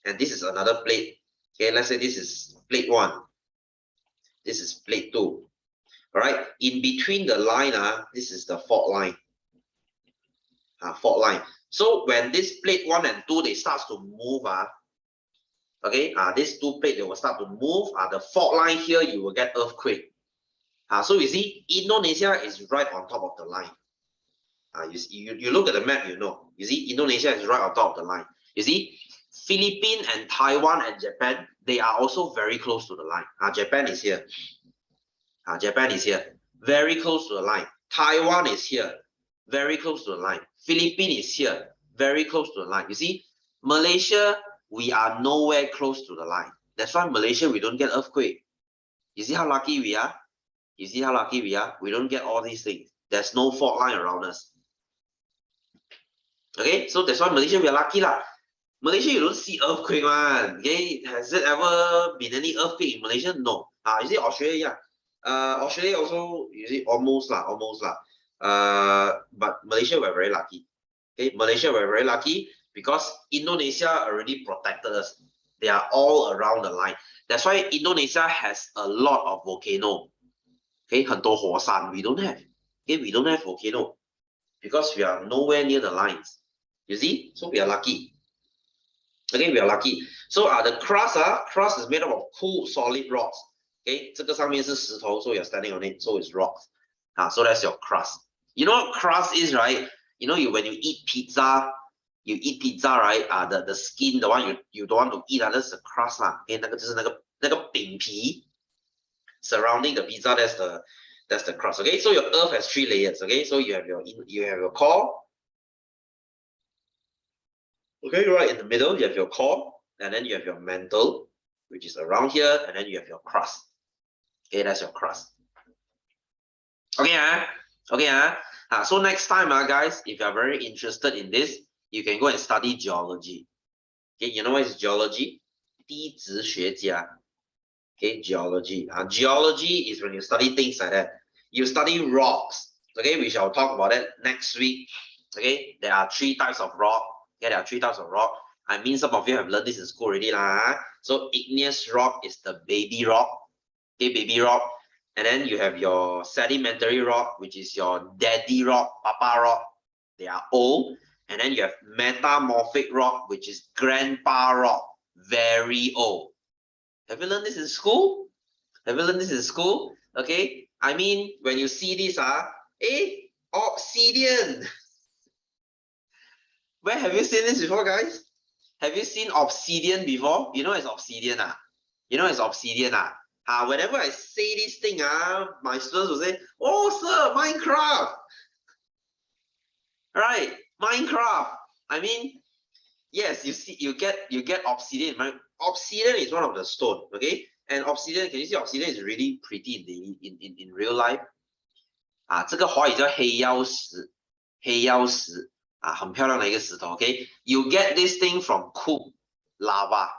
and this is another plate, okay, let's say this is plate 1, this is plate 2. All right, in between the line, this is the fault line. Fault line. So when this plate 1 and 2 they start to move, okay, these two plates they will start to move. The fault line here, you will get earthquake. So you see, Indonesia is right on top of the line. You look at the map, you know. You see, Indonesia is right on top of the line. You see, Philippines and Taiwan and Japan, they are also very close to the line. Japan is here. Japan is here, very close to the line. Taiwan is here, very close to the line. Philippines is here, very close to the line. You see, Malaysia, we are nowhere close to the line. That's why Malaysia, we don't get earthquake. You see how lucky we are? You see how lucky we are? We don't get all these things. There's no fault line around us. Okay, so that's why Malaysia, we are lucky lah. Malaysia, you don't see earthquake, man. Okay, has there ever been any earthquake in Malaysia? No. You see Australia, Australia also, you see, almost lah. But Malaysia, we're very lucky. Okay, Malaysia, we're very lucky because Indonesia already protected us. They are all around the line. That's why Indonesia has a lot of volcano. Okay, 很多火山 we don't have. Okay, we don't have volcano because we are nowhere near the lines. You see, so we are lucky. Okay, we are lucky. So the crust crust is made up of cool solid rocks. Okay, 这个上面是石头 so you're standing on it, so it's rocks. So that's your crust. You know what crust is, right? You know, when you eat pizza, right? The skin, the one you don't want to eat, that's the crust lah. Okay, 那个就是那个饼皮 surrounding the pizza. That's the crust. Okay, so your earth has 3 layers. Okay, so you have your core. Okay, right in the middle you have your core, and then you have your mantle, which is around here, and then you have your crust. Okay, that's your crust. Okay, so next time, guys, if you are very interested in this, you can go and study geology. Okay, you know what is geology? 地质学家. Okay, geology. Geology is when you study things like that. You study rocks. Okay, we shall talk about it next week. Okay, there are 3 types of rock. Okay, there are 3 types of rock. I mean, some of you have learned this in school already lah. So igneous rock is the baby rock. Okay, baby rock. And then you have your sedimentary rock, which is your daddy rock, papa rock. They are old. And then you have metamorphic rock, which is grandpa rock, very old. Have you learned this in school? Have you learned this in school? Okay. I mean, when you see this, obsidian. Where have you seen this before, guys? Have you seen obsidian before? You know it's obsidian, You know it's obsidian, whenever I say this thing, my students will say, "Oh, sir, Minecraft." Right, Minecraft. I mean, yes, you get obsidian. Obsidian is one of the stone, okay? And obsidian, can you see obsidian is really pretty in real life? 这个华语叫黑曜石，黑曜石很漂亮的一个石头 ，okay? You get this thing from cool lava.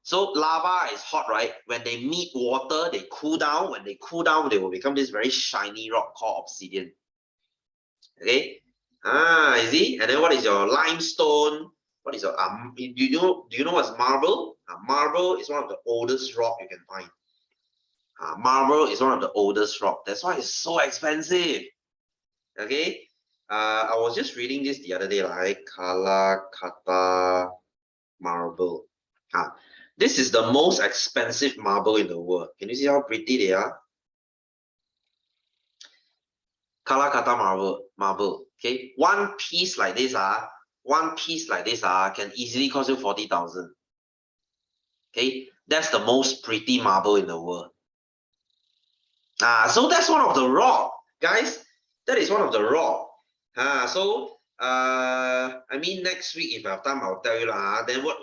So lava is hot, right? When they meet water, they cool down. When they cool down, they will become this very shiny rock called obsidian. Okay. You see? And then what is your limestone? What is your do you know what's marble? Marble is one of the oldest rock you can find. Marble is one of the oldest rock. That's why it's so expensive. Okay. I was just reading this the other day, like Kalakata marble. This is the most expensive marble in the world. Can you see how pretty they are? Kalakata marble. Okay, one piece like this, can easily cost you 40,000. Okay, that's the most pretty marble in the world. So that's one of the rock, guys. That is one of the rock. I mean, next week if I have time, I'll tell you lah. Then what?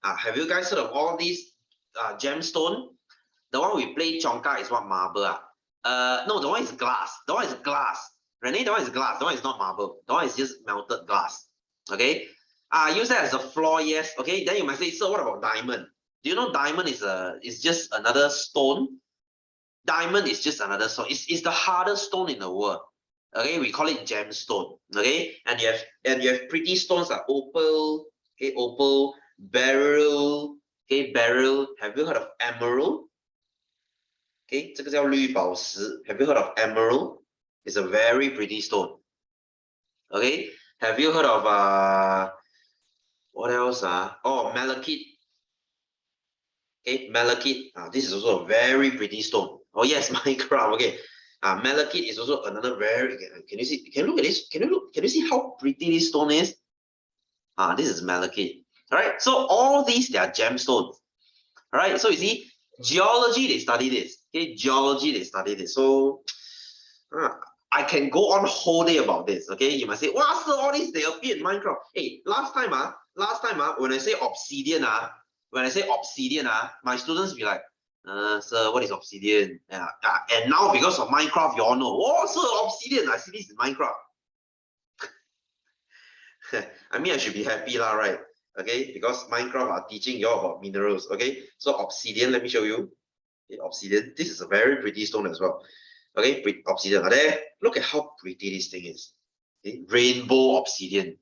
Have you guys heard of all these gemstone? The one we play Chongka is what, marble? No, the one is glass. The one is glass. Renee, the one is glass. The one is not marble. The one is just melted glass. Okay. Use that as a floor, yes. Okay. Then you might say, so what about diamond? Do you know diamond is just another stone? Diamond is just another stone. It's the hardest stone in the world. Okay, we call it gemstone. Okay, and you have pretty stones like opal. Okay, opal, beryl. Okay, beryl. Have you heard of emerald? Okay, 这个叫绿宝石. Have you heard of emerald? It's a very pretty stone. Okay, have you heard of what else? Oh, malachite. Okay, malachite. This is also a very pretty stone. Oh yes, Minecraft. Okay. Malachite is also another very. Can you see? Can you look at this? Can you see how pretty this stone is? This is malachite. All right. So all these, they are gemstones. All right. So you see, geology, they study this. Okay, geology, they study this. So I can go on whole day about this. Okay, you might say, wow, so all these they appear in Minecraft. Hey, last time, when I say obsidian, my students be like, sir, what is obsidian? And now because of Minecraft, you all know. Oh, sir, obsidian. I see this in Minecraft. I mean, I should be happy lah, right? Okay, because Minecraft are teaching you all about minerals. Okay, so obsidian, let me show you. Okay, obsidian. This is a very pretty stone as well. Okay, obsidian. There. Look at how pretty this thing is. Okay? Rainbow obsidian.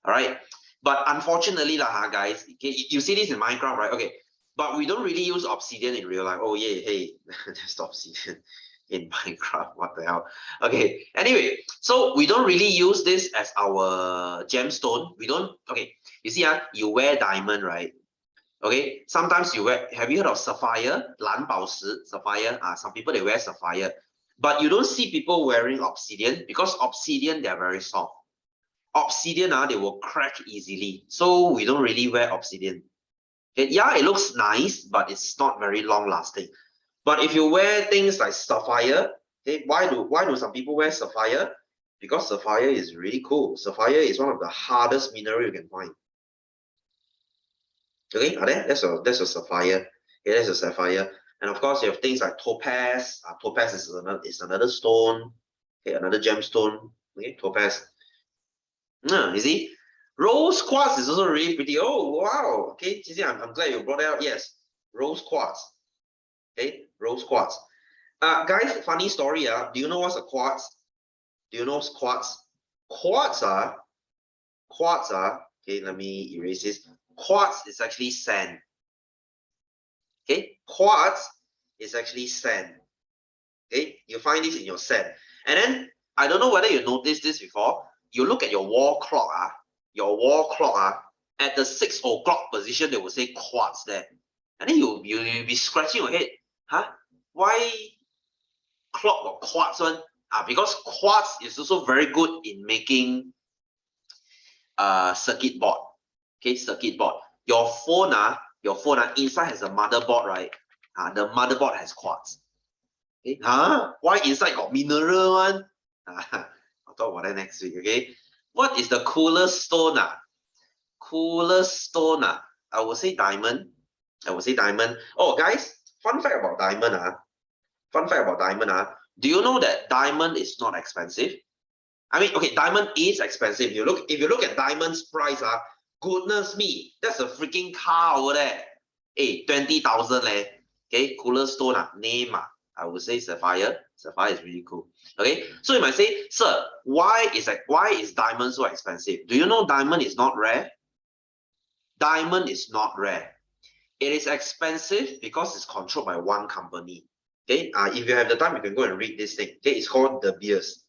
All right. But unfortunately, guys, okay, you see this in Minecraft, right? Okay. But we don't really use obsidian in real life. Oh yeah, hey, that's the obsidian. in Minecraft. What the hell? Okay, anyway, so we don't really use this as our gemstone. We don't, okay, you see, you wear diamond, right? Okay, sometimes you wear, have you heard of sapphire? 蓝宝石, sapphire. Some people they wear sapphire, but you don't see people wearing obsidian because obsidian they are very soft. Obsidian, they will crack easily. So we don't really wear obsidian. Okay, yeah, it looks nice, but it's not very long lasting. But if you wear things like sapphire, okay, why do some people wear sapphire? Because sapphire is really cool. Sapphire is one of the hardest mineral you can find. Okay, that's a sapphire. Okay, that's a sapphire. And of course, you have things like topaz. Topaz is another stone. Okay, another gemstone. Okay, topaz. You see, rose quartz is also really pretty. Oh wow. Okay, you see, I'm glad you brought that up. Yes, rose quartz. Okay, rose quartz. Guys, funny story. Do you know what's a quartz? Do you know quartz? Quartz. Okay, let me erase this. Quartz is actually sand. Okay, quartz is actually sand. Okay, you find this in your sand. And then I don't know whether you noticed this before. You look at your wall clock. Your wall clock. At the 6 o'clock position, they will say quartz there. And then you'll be scratching your head. Huh? Why clock or quartz one? Because quartz is also very good in making circuit board. Okay, circuit board. Your phone, inside has a motherboard, right? The motherboard has quartz. Okay, why inside got mineral one? I'll talk about that next week. Okay, what is the coolest stone? Coolest stone? I will say diamond. Oh, guys, fun fact about diamond. Do you know that diamond is not expensive? I mean, okay, diamond is expensive. If you look at diamond's price, goodness me, that's a freaking car over there. Hey, 20,000 leh. Okay, coolest stone, name, I would say sapphire. Sapphire is really cool. Okay, so you might say, sir, why is diamond so expensive? Do you know diamond is not rare? Diamond is not rare. It is expensive because it's controlled by one company. Okay, if you have the time, you can go and read this thing. Okay, it's called De Beers.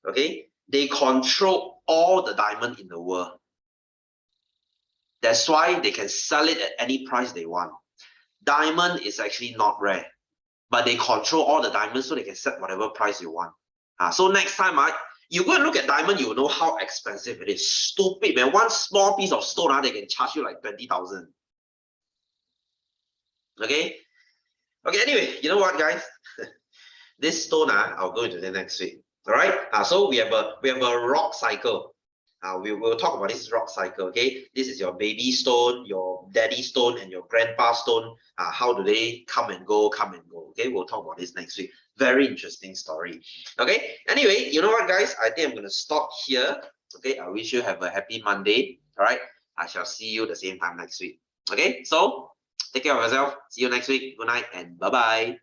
Okay, they control all the diamond in the world. That's why they can sell it at any price they want. Diamond is actually not rare, but they control all the diamonds so they can set whatever price you want. So next time, you go and look at diamond, you will know how expensive it is. Stupid, man. One small piece of stone, they can charge you like 20,000. Okay? Okay, anyway, you know what, guys? This stone, I'll go into the next week. All right? So we have a rock cycle. We will talk about this rock cycle. Okay, this is your baby stone, your daddy stone, and your grandpa stone. How do they come and go? Okay, we'll talk about this next week. Very interesting story. Okay, anyway, you know what, guys? I think I'm gonna stop here. Okay, I wish you have a happy Monday. All right, I shall see you the same time next week. Okay, so take care of yourself. See you next week. Good night and bye bye.